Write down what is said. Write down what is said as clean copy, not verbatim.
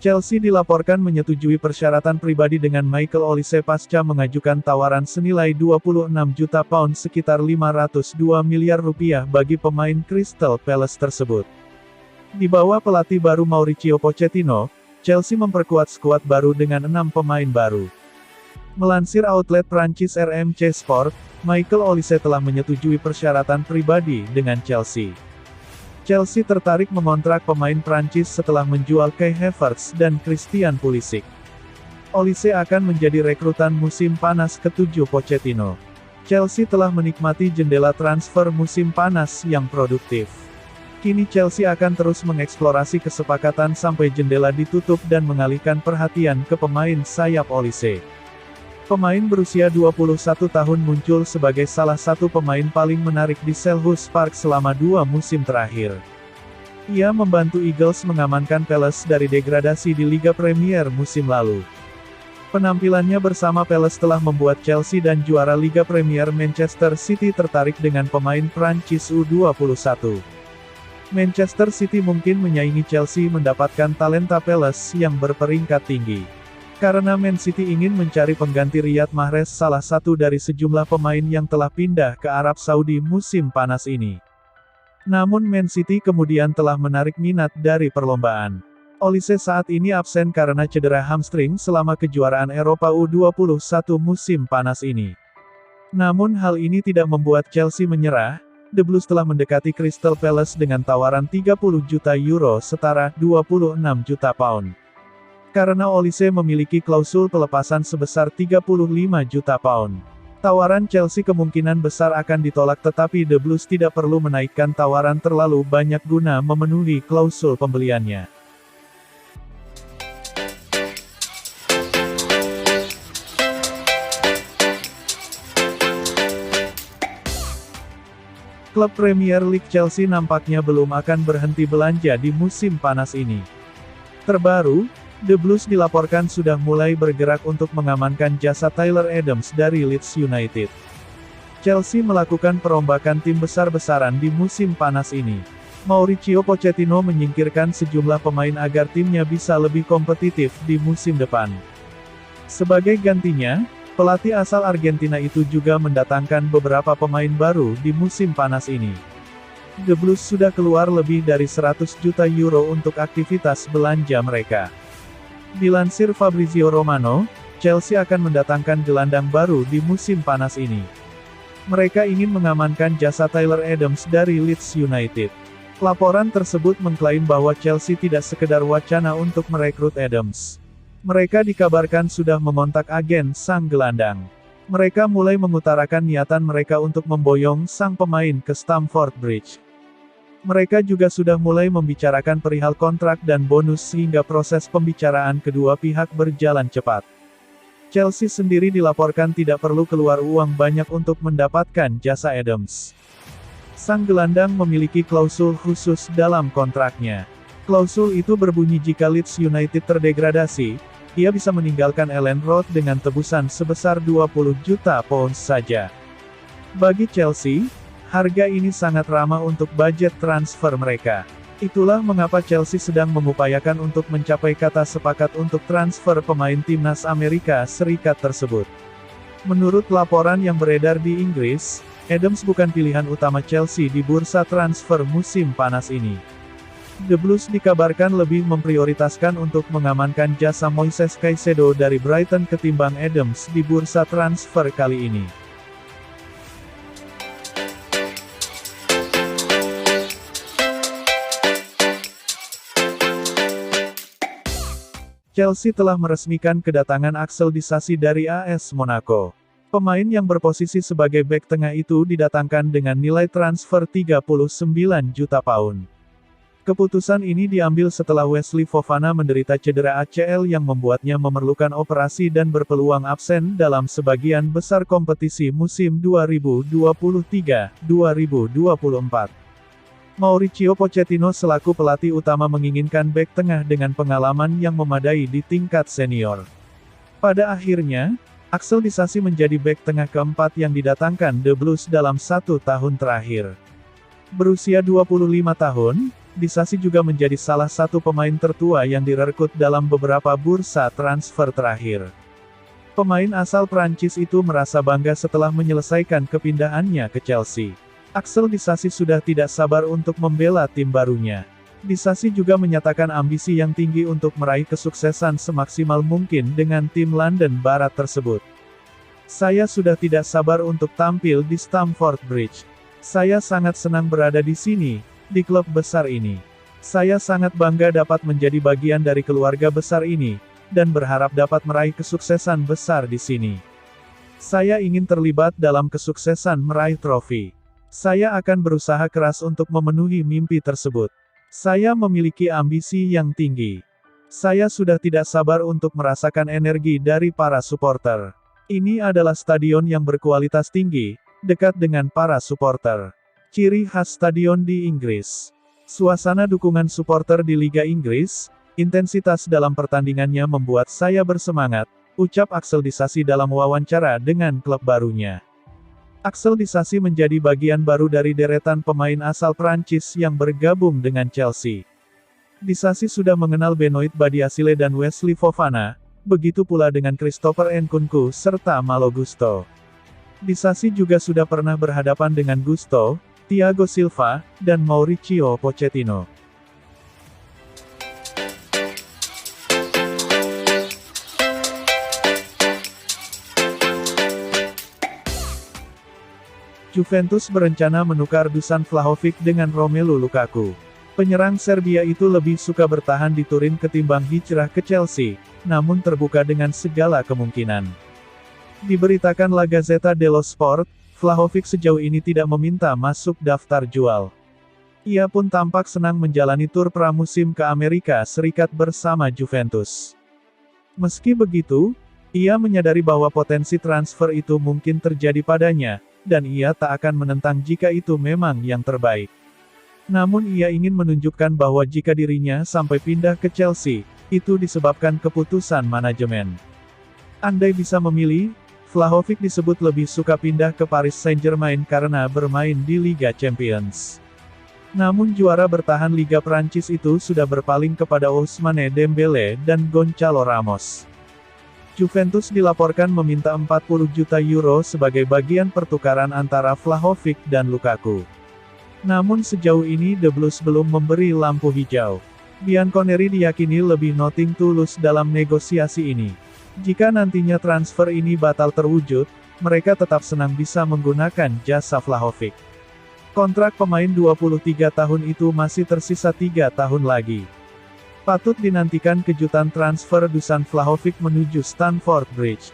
Chelsea dilaporkan menyetujui persyaratan pribadi dengan Michael Olise pasca mengajukan tawaran senilai 26 juta pound sekitar 502 miliar rupiah bagi pemain Crystal Palace tersebut. Di bawah pelatih baru Mauricio Pochettino, Chelsea memperkuat skuad baru dengan 6 pemain baru. Melansir outlet Prancis RMC Sport, Michael Olise telah menyetujui persyaratan pribadi dengan Chelsea. Chelsea tertarik mengontrak pemain Prancis setelah menjual Kai Havertz dan Christian Pulisic. Olise akan menjadi rekrutan musim panas ke-7 Pochettino. Chelsea telah menikmati jendela transfer musim panas yang produktif. Kini Chelsea akan terus mengeksplorasi kesepakatan sampai jendela ditutup dan mengalihkan perhatian ke pemain sayap Olise. Pemain berusia 21 tahun muncul sebagai salah satu pemain paling menarik di Selhurst Park selama 2 musim terakhir. Ia membantu Eagles mengamankan Palace dari degradasi di Liga Premier musim lalu. Penampilannya bersama Palace telah membuat Chelsea dan juara Liga Premier Manchester City tertarik dengan pemain Prancis U21. Manchester City mungkin menyaingi Chelsea mendapatkan talenta Palace yang berperingkat tinggi. Karena Man City ingin mencari pengganti Riyad Mahrez, salah satu dari sejumlah pemain yang telah pindah ke Arab Saudi musim panas ini. Namun Man City kemudian telah menarik minat dari perlombaan. Olise saat ini absen karena cedera hamstring selama kejuaraan Eropa U21 musim panas ini. Namun hal ini tidak membuat Chelsea menyerah. The Blues telah mendekati Crystal Palace dengan tawaran 30 juta euro setara 26 juta pound. Karena Olise memiliki klausul pelepasan sebesar 35 juta pound. Tawaran Chelsea kemungkinan besar akan ditolak, tetapi The Blues tidak perlu menaikkan tawaran terlalu banyak guna memenuhi klausul pembeliannya. Klub Premier League Chelsea nampaknya belum akan berhenti belanja di musim panas ini. Terbaru, The Blues dilaporkan sudah mulai bergerak untuk mengamankan jasa Tyler Adams dari Leeds United. Chelsea melakukan perombakan tim besar-besaran di musim panas ini. Mauricio Pochettino menyingkirkan sejumlah pemain agar timnya bisa lebih kompetitif di musim depan. Sebagai gantinya, pelatih asal Argentina itu juga mendatangkan beberapa pemain baru di musim panas ini. The Blues sudah keluar lebih dari 100 juta euro untuk aktivitas belanja mereka. Dilansir Fabrizio Romano, Chelsea akan mendatangkan gelandang baru di musim panas ini. Mereka ingin mengamankan jasa Tyler Adams dari Leeds United. Laporan tersebut mengklaim bahwa Chelsea tidak sekedar wacana untuk merekrut Adams. Mereka dikabarkan sudah mengontak agen sang gelandang. Mereka mulai mengutarakan niatan mereka untuk memboyong sang pemain ke Stamford Bridge. Mereka juga sudah mulai membicarakan perihal kontrak dan bonus sehingga proses pembicaraan kedua pihak berjalan cepat. Chelsea sendiri dilaporkan tidak perlu keluar uang banyak untuk mendapatkan jasa Adams. Sang gelandang memiliki klausul khusus dalam kontraknya. Klausul itu berbunyi jika Leeds United terdegradasi, ia bisa meninggalkan Elland Road dengan tebusan sebesar 20 juta pounds saja. Bagi Chelsea, harga ini sangat ramah untuk budget transfer mereka. Itulah mengapa Chelsea sedang mengupayakan untuk mencapai kata sepakat untuk transfer pemain timnas Amerika Serikat tersebut. Menurut laporan yang beredar di Inggris, Adams bukan pilihan utama Chelsea di bursa transfer musim panas ini. The Blues dikabarkan lebih memprioritaskan untuk mengamankan jasa Moises Caicedo dari Brighton ketimbang Adams di bursa transfer kali ini. Chelsea telah meresmikan kedatangan Axel Disasi dari AS Monaco. Pemain yang berposisi sebagai bek tengah itu didatangkan dengan nilai transfer 39 juta pound. Keputusan ini diambil setelah Wesley Fofana menderita cedera ACL yang membuatnya memerlukan operasi dan berpeluang absen dalam sebagian besar kompetisi musim 2023-2024. Mauricio Pochettino selaku pelatih utama menginginkan bek tengah dengan pengalaman yang memadai di tingkat senior. Pada akhirnya, Axel Disasi menjadi bek tengah keempat yang didatangkan The Blues dalam 1 tahun terakhir. Berusia 25 tahun, Disasi juga menjadi salah satu pemain tertua yang direkrut dalam beberapa bursa transfer terakhir. Pemain asal Prancis itu merasa bangga setelah menyelesaikan kepindahannya ke Chelsea. Axel Disasi sudah tidak sabar untuk membela tim barunya. Disasi juga menyatakan ambisi yang tinggi untuk meraih kesuksesan semaksimal mungkin dengan tim London Barat tersebut. Saya sudah tidak sabar untuk tampil di Stamford Bridge. Saya sangat senang berada di sini, di klub besar ini. Saya sangat bangga dapat menjadi bagian dari keluarga besar ini, dan berharap dapat meraih kesuksesan besar di sini. Saya ingin terlibat dalam kesuksesan meraih trofi. Saya akan berusaha keras untuk memenuhi mimpi tersebut. Saya memiliki ambisi yang tinggi. Saya sudah tidak sabar untuk merasakan energi dari para supporter. Ini adalah stadion yang berkualitas tinggi, dekat dengan para supporter. Ciri khas stadion di Inggris. Suasana dukungan supporter di Liga Inggris, intensitas dalam pertandingannya membuat saya bersemangat, ucap Axel Disasi dalam wawancara dengan klub barunya. Axel Disasi menjadi bagian baru dari deretan pemain asal Prancis yang bergabung dengan Chelsea. Disasi sudah mengenal Benoit Badiashile dan Wesley Fofana, begitu pula dengan Christopher Nkunku serta Malo Gusto. Disasi juga sudah pernah berhadapan dengan Gusto, Thiago Silva, dan Mauricio Pochettino. Juventus berencana menukar Dusan Vlahovic dengan Romelu Lukaku. Penyerang Serbia itu lebih suka bertahan di Turin ketimbang hijrah ke Chelsea, namun terbuka dengan segala kemungkinan. Diberitakan La Gazzetta dello Sport, Vlahovic sejauh ini tidak meminta masuk daftar jual. Ia pun tampak senang menjalani tur pramusim ke Amerika Serikat bersama Juventus. Meski begitu, ia menyadari bahwa potensi transfer itu mungkin terjadi padanya, dan ia tak akan menentang jika itu memang yang terbaik. Namun ia ingin menunjukkan bahwa jika dirinya sampai pindah ke Chelsea, itu disebabkan keputusan manajemen. Andai bisa memilih, Vlahovic disebut lebih suka pindah ke Paris Saint-Germain karena bermain di Liga Champions. Namun juara bertahan Liga Prancis itu sudah berpaling kepada Ousmane Dembélé dan Gonçalo Ramos. Juventus dilaporkan meminta 40 juta euro sebagai bagian pertukaran antara Vlahovic dan Lukaku. Namun sejauh ini The Blues belum memberi lampu hijau. Bianconeri diyakini lebih nothing tulus dalam negosiasi ini. Jika nantinya transfer ini batal terwujud, mereka tetap senang bisa menggunakan jasa Vlahovic. Kontrak pemain 23 tahun itu masih tersisa 3 tahun lagi. Patut dinantikan kejutan transfer Dusan Vlahovic menuju Stamford Bridge.